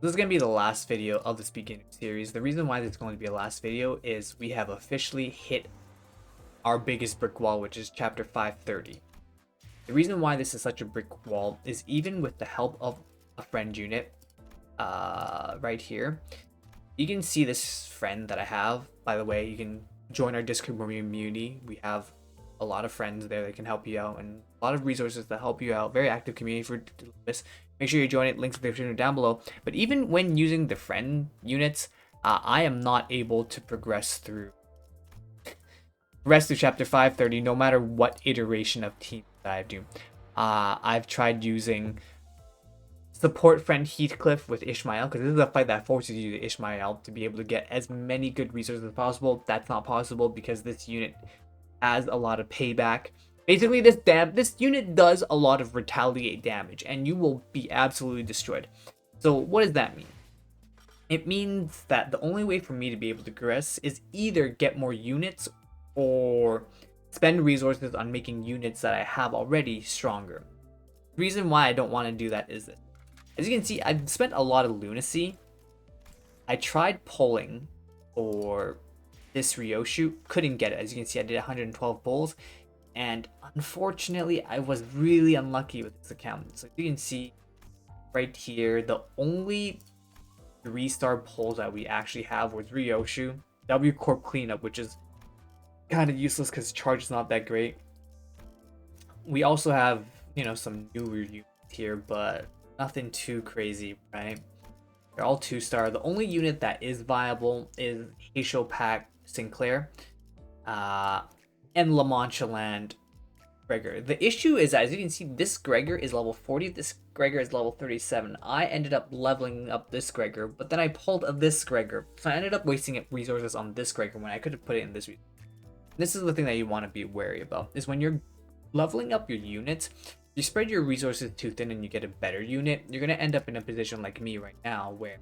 This is going to be the last video of this beginning series. The reason why this is going to be the last video is we have officially hit our biggest brick wall, which is chapter 530. The reason why this is such a brick wall is even with the help of a friend unit, right here, you can see this friend that I have. By the way, you can join our Discord community. We have a lot of friends there that can help you out and a lot of resources that help you out. Very active community for this. Make sure you join it. Links in the description down below. But even when using the friend units, I am not able to progress through rest of chapter 530 no matter what iteration of team that I do. I've tried using support friend Heathcliff with Ishmael, because this is a fight that forces you to Ishmael to be able to get as many good resources as possible. That's not possible because this unit has a lot of payback. Basically, this unit does a lot of retaliate damage, and you will be absolutely destroyed. So what does that mean? It means that the only way for me to be able to progress is either get more units or spend resources on making units that I have already stronger. The reason why I don't want to do that is this. As you can see, I've spent a lot of lunacy. I tried pulling for this Ryoshu, couldn't get it. As you can see, I did 112 pulls, and unfortunately, I was really unlucky with this account. So you can see right here, the only 3-star pulls that we actually have was Ryoshu, W Corp Cleanup, which is kind of useless because charge is not that great. We also have, some newer units here, but nothing too crazy, right? They're all 2-star. The only unit that is viable is Haisho Pack Sinclair, and La Mancha Land Gregor. The issue is, as you can see, this Gregor is level 40, this Gregor is level 37. I ended up leveling up this Gregor, but then I pulled this Gregor, so I ended up wasting resources on this Gregor when I could have put it in this. This is the thing that you want to be wary about, is when you're leveling up your units, you spread your resources too thin and you get a better unit, you're going to end up in a position like me right now, where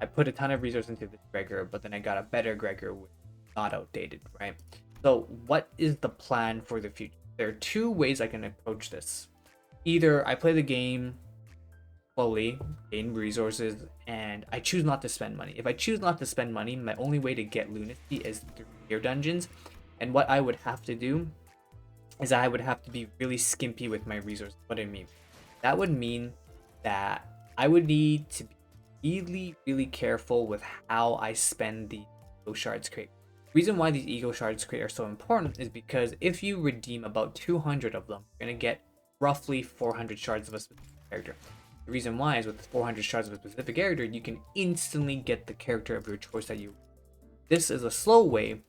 I put a ton of resources into this Gregor, but then I got a better Gregor with not outdated, right? So what is the plan for the future? There are two ways I can approach this. Either I play the game slowly, gain resources, and I choose not to spend money. If I choose not to spend money, my only way to get lunacy is through tier dungeons. And what I would have to do is I would have to be really skimpy with my resources. What do I mean? That would mean that I would need to be really, really careful with how I spend the ego shards crate. The reason why these ego shards crate are so important is because if you redeem about 200 of them, you're going to get roughly 400 shards of a specific character. The reason why is with 400 shards of a specific character, you can instantly get the character of your choice that you. This is a slow way,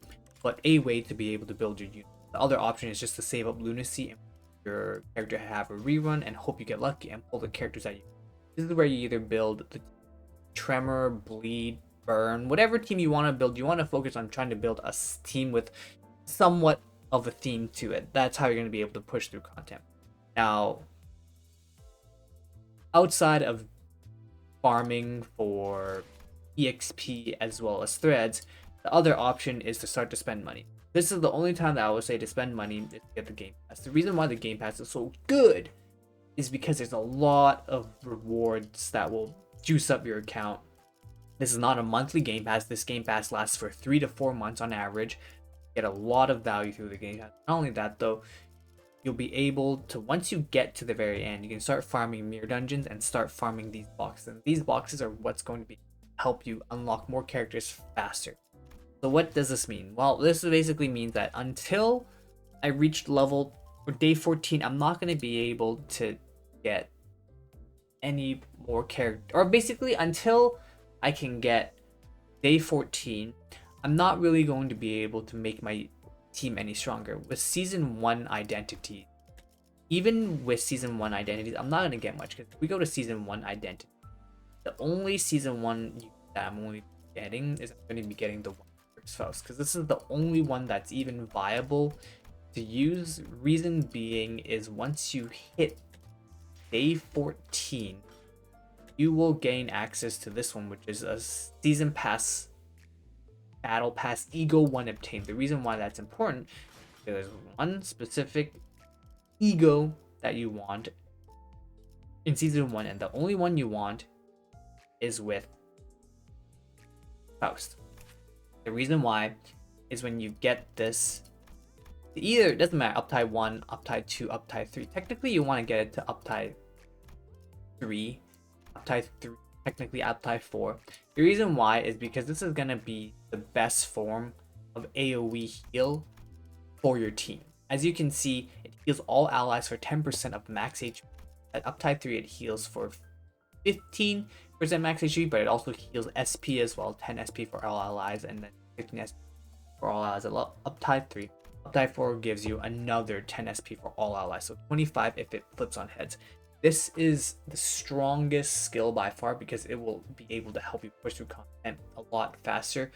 but a way to be able to build your unit. The other option is just to save up lunacy and your character have a rerun and hope you get lucky and pull the characters that you. This is where you either build the Tremor, Bleed, Burn, whatever team you want to build. You want to focus on trying to build a team with somewhat of a theme to it. That's how you're going to be able to push through content. Now, outside of farming for EXP as well as threads, the other option is to start to spend money. This is the only time that I would say to spend money is to get the Game Pass. The reason why the Game Pass is so good is because there's a lot of rewards that will juice up your account. This is not a monthly Game Pass. This Game Pass lasts for 3 to 4 months on average. Get a lot of value through the Game Pass. Not only that though, you'll be able to, once you get to the very end, you can start farming mirror dungeons and start farming these boxes. And these boxes are what's going to help you unlock more characters faster. So what does this mean? Well, this basically means that until I reach level or day 14, I'm not going to be able to get any more character, or basically until I can get day 14, I'm not really going to be able to make my team any stronger. With season 1 identity, even with season 1 identities, I'm not going to get much, because if we go to season 1 identity, the only season 1 that I'm only getting is I'm going to be getting the Faust, because this is the only one that's even viable to use. Reason being is once you hit day 14, you will gain access to this one, which is a season pass, battle pass, ego 1 obtained. The reason why that's important is there's one specific ego that you want in season 1, and the only one you want is with Faust. The reason why is when you get this, either it doesn't matter, uptide 1, uptide 2, uptide 3. Technically, you want to get it to uptide 3, uptide 3, technically uptide 4. The reason why is because this is going to be the best form of AoE heal for your team. As you can see, it heals all allies for 10% of max HP. At uptide 3, it heals for 15% max HP, but it also heals SP as well, 10 SP for all allies, and then 15 SP for all allies at uptide 3. Uptide 4 gives you another 10 SP for all allies, so 25 if it flips on heads. This is the strongest skill by far because it will be able to help you push through content a lot faster.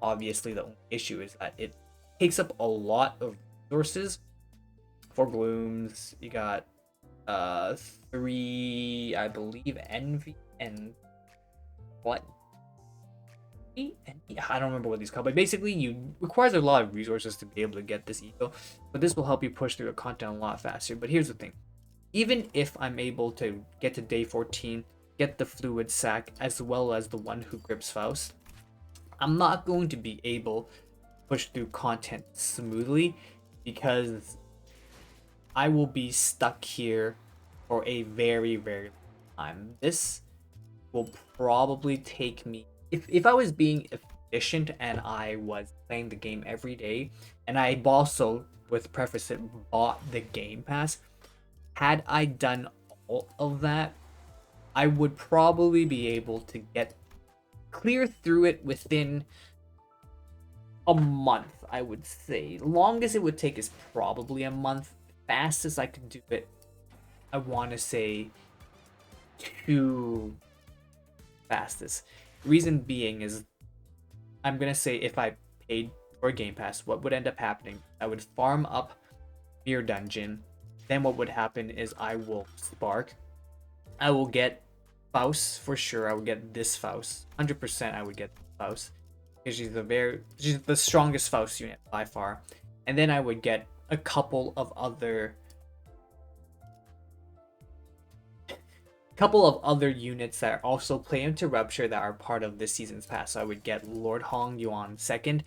Obviously, the only issue is that it takes up a lot of resources. For glooms, you got 3, I believe, envy and what? I don't remember what these called, but basically you requires a lot of resources to be able to get this eco, but this will help you push through the content a lot faster. But here's the thing, even if I'm able to get to day 14, get the fluid sac as well as the one who grips Faust, I'm not going to be able to push through content smoothly because I will be stuck here for a very, very long time. This will probably take me, if I was being efficient and I was playing the game every day, and I also, with preface it, bought the Game Pass, had I done all of that, I would probably be able to get clear through it within a month, I would say. Longest it would take is probably a month. Fastest I could do it, I want to say 2 fastest. Reason being is, I'm gonna say if I paid for Game Pass, what would end up happening? I would farm up Mirror Dungeon. Then what would happen is I will Spark. I will get Faust for sure. I would get this Faust. 100% I would get Faust. Because she's the strongest Faust unit by far. And then I would get a couple of other units that also play into Rupture that are part of this season's pass. So I would get Lord Hong Yuan second,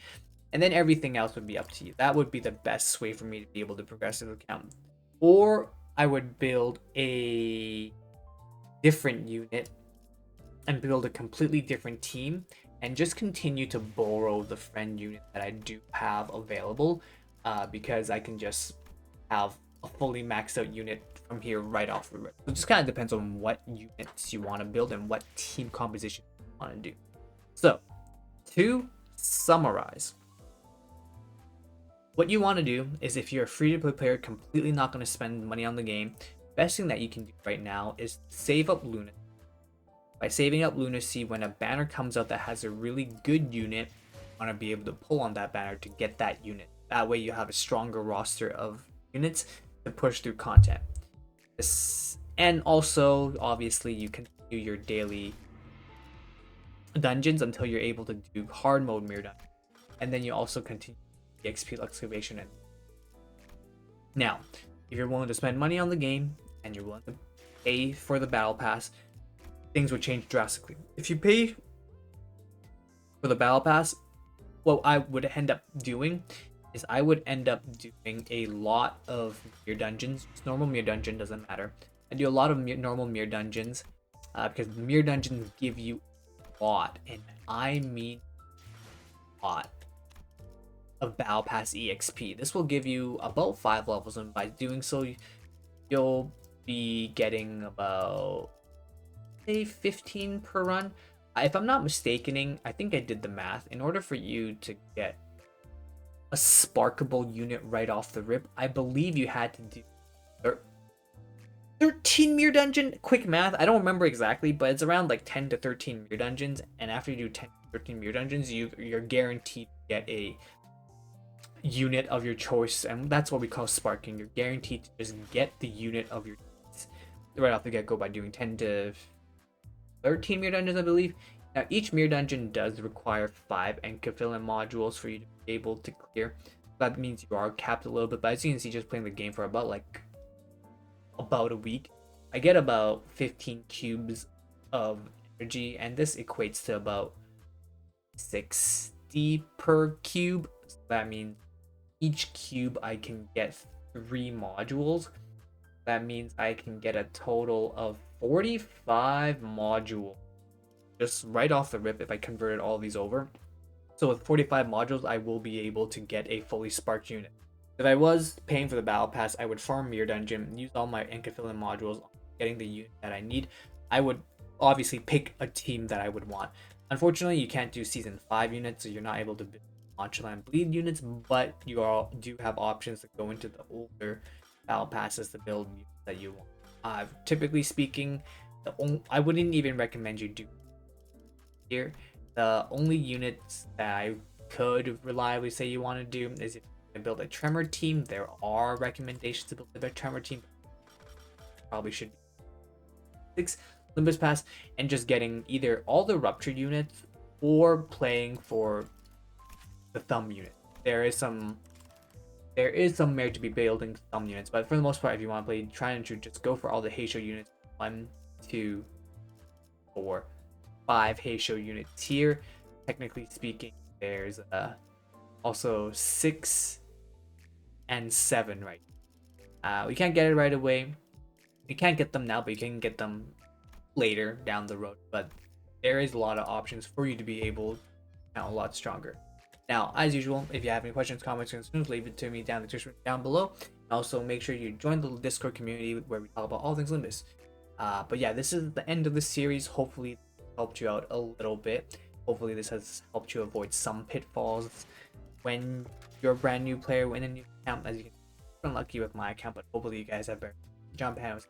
and then everything else would be up to you. That would be the best way for me to be able to progress through the account. Or I would build a different unit and build a completely different team and just continue to borrow the friend unit that I do have available, because I can just have a fully maxed out unit from here right off the rip. So it just kind of depends on what units you want to build and what team composition you want to do. So to summarize, what you want to do is, if you're a free-to-play player completely not going to spend money on the game, best thing that you can do right now is save up Lunacy. By saving up Lunacy, when a banner comes out that has a really good unit, you want to be able to pull on that banner to get that unit. That way you have a stronger roster of units to push through content. And also, obviously, you can do your daily dungeons until you're able to do hard mode mirror dungeons. And then you also continue the XP excavation. And now, if you're willing to spend money on the game and you're willing to pay for the battle pass, things would change drastically. If you pay for the battle pass, what I would end up doing is I would end up doing a lot of mirror dungeons. Normal mirror dungeon doesn't matter. I do a lot of normal mirror dungeons because mirror dungeons give you a lot, and I mean a lot, of battle pass EXP. This will give you about 5 levels, and by doing so, you'll be getting about, say, 15 per run. If I'm not mistaken, I think I did the math. In order for you to get a sparkable unit right off the rip, I believe you had to do 13 mirror dungeon. Quick math, I don't remember exactly, but it's around like 10 to 13 mirror dungeons, and after you do 10 to 13 mirror dungeons, you're guaranteed to get a unit of your choice, and that's what we call sparking. You're guaranteed to just get the unit of your choice right off the get-go by doing 10 to 13 mirror dungeons, I believe. Now, each mirror dungeon does require 5 Enkafilan modules for you to be able to clear. That means you are capped a little bit, but as you can see, just playing the game for about a week, I get about 15 cubes of energy, and this equates to about 60 per cube. So that means each cube I can get 3 modules. That means I can get a total of 45 modules just right off the rip if I converted all these over. So with 45 modules, I will be able to get a fully sparked unit. If I was paying for the battle pass, I would farm Mirror Dungeon, use all my Enkafilin modules, getting the unit that I need. I would obviously pick a team that I would want. Unfortunately, you can't do Season 5 units, so you're not able to build Nonchalant Bleed units, but you all do have options to go into the older battle passes to build units that you want. Typically speaking, I wouldn't even recommend you do here. The only units that I could reliably say you want to do is if you build a Tremor team. There are recommendations to build a Tremor team. Probably should be 6 Limbus Pass and just getting either all the Rupture units or playing for the Thumb unit. There is some merit to be building Thumb units, but for the most part, if you want to play, try to just go for all the Heisho units. 1, 2, 4, 5 Heisho units here. Technically speaking, there's also 6 and 7 right. We can't get it right away. You can't get them now, but you can get them later down the road. But there is a lot of options for you to be able to count a lot stronger. Now, as usual, if you have any questions, comments, or concerns, leave it to me down in the description down below. And also, make sure you join the Discord community where we talk about all things Limbus. But yeah, this is the end of the series. Hopefully, it helped you out a little bit. Hopefully, this has helped you avoid some pitfalls when you're a brand new player in a new account. As you can, I'm unlucky with my account, but hopefully, you guys have better jump hands.